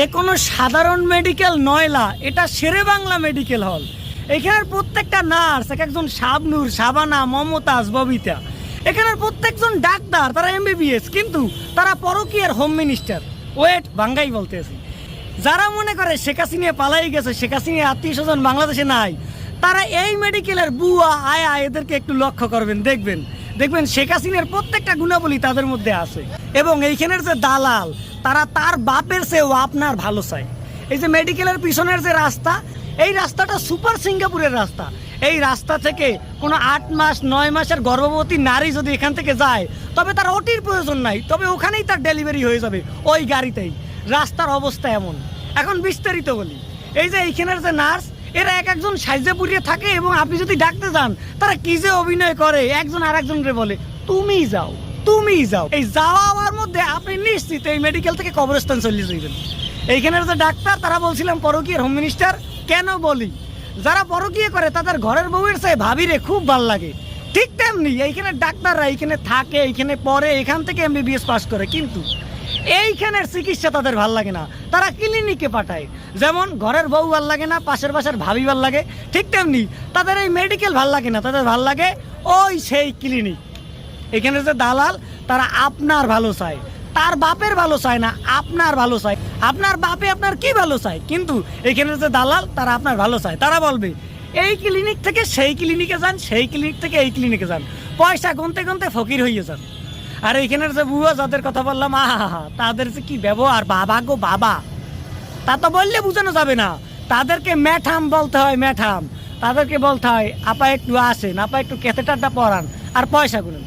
এ কোনো সাধারণ মেডিকেল নয়লা, এটা শেরে বাংলা মেডিকেল হল। এখানের প্রত্যেকটা নার্স এক একজন শাবনূর, শাবানা, মমতাজ, ববিতা। এখানের প্রত্যেকজন ডাক্তার, তারা এমবিবিএস, কিন্তু তারা পরকীয়ার হোম মিনিস্টার। ওয়েট বাঙ্গাই বলতেছি। যারা মনে করে শেখ হাসিনা পালাই গেছে, শেখ হাসিনা আত্মীয় স্বজন বাংলাদেশে নাই, তারা এই মেডিকেলের বুয়া আয়া এদেরকে একটু লক্ষ্য করবেন, দেখবেন শেখ হাসিনার প্রত্যেকটা গুণাবলী তাদের মধ্যে আছে। এবং এইখানের যে দালাল, তারা তার বাপের চেয়েও আপনার ভালো চায়। এই যে মেডিকেলের পিছনের যে রাস্তা, এই রাস্তাটা সুপার সিঙ্গাপুরের রাস্তা। এই রাস্তা থেকে কোনো 8 মাস 9 মাসের গর্ভবতী নারী যদি এখান থেকে যায়, তবে তার ওটির প্রয়োজন নাই, তবে ওখানেই তার ডেলিভারি হয়ে যাবে ওই গাড়িতেই। রাস্তার অবস্থা এমন। এখন বিস্তারিত বলি। এই যে এইখানের যে নার্স, এরা এক একজন সাইজে পুড়িয়ে থাকে, এবং আপনি যদি ডাকতে যান, তারা কি যে অভিনয় করে, একজন আর একজনকে বলে তুমি যাও। এই যাওয়ার মধ্যে আপনি নিশ্চিত এই মেডিকেল থেকে কবরস্থান চলে যাবেন। এইখানের যে ডাক্তার, তারা বলছিলাম পরকীয়ার হোম মিনিস্টার। কেন বলি? যারা পরকীয়া করে তাদের ঘরের বউয়ের চেয়ে ভাবিরে খুব ভাল লাগে। ঠিক তেমনি এইখানে ডাক্তাররা এইখানে থাকে, এইখানে পড়ে, এখান থেকে এমবিবিএস পাস করে, কিন্তু এইখানের চিকিৎসা তাদের ভাল লাগে না, তারা ক্লিনিকে পাঠায়। যেমন ঘরের বউ ভাল লাগে না, পাশের বাসার ভাবি ভাল লাগে, ঠিক তেমনি তাদের এই মেডিকেল ভাল লাগে না, তাদের ভাল লাগে ওই সেই ক্লিনিক। এখানে যে দালাল, তারা আপনার ভালো চায়, তার বাপের ভালো চায় না, আপনার ভালো চায়। আপনার বাপে আপনার কি ভালো চায়, কিন্তু এখানে যে দালাল, তারা আপনার ভালো চায়। তারা বলবে এই ক্লিনিক থেকে সেই ক্লিনিকে যান, সেই ক্লিনিক থেকে এই ক্লিনিকে যান, পয়সা গুনতে গুনতে ফকির হয়ে যান। আর এইখানের যে বুয়া যাদের কথা বললাম, আহা, তাদের যে কি ব্যবহার, বাবা গো বাবা, তা তো বললে বোঝানো যাবে না। তাদেরকে ম্যাঠাম বলতে হয়, ম্যাঠাম। তাদেরকে বলতে হয় আপা একটু আসেন, আপা একটু ক্যাথেটারটা পরান, আর পয়সা গুনেন।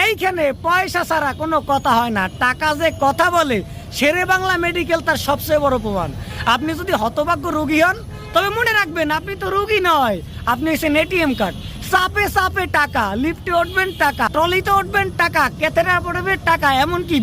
এইখানে পয়সা ছাড়া কোনো কথা হয় না, টাকা যে কথা বলে, শেরে বাংলা মেডিকেল তার সবচেয়ে বড় প্রমাণ। আপনি যদি হতভাগ্য রোগী হন, তবে মনে রাখবেন আপনি তো রোগী নয়, আপনি এসেছেন এটিএম কার্ড। চাপে চাপে টাকা, লিফটে উঠবেন টাকা, ট্রলিতে উঠবেন টাকা, ক্যাথেটার পড়বেন টাকা, এমনকি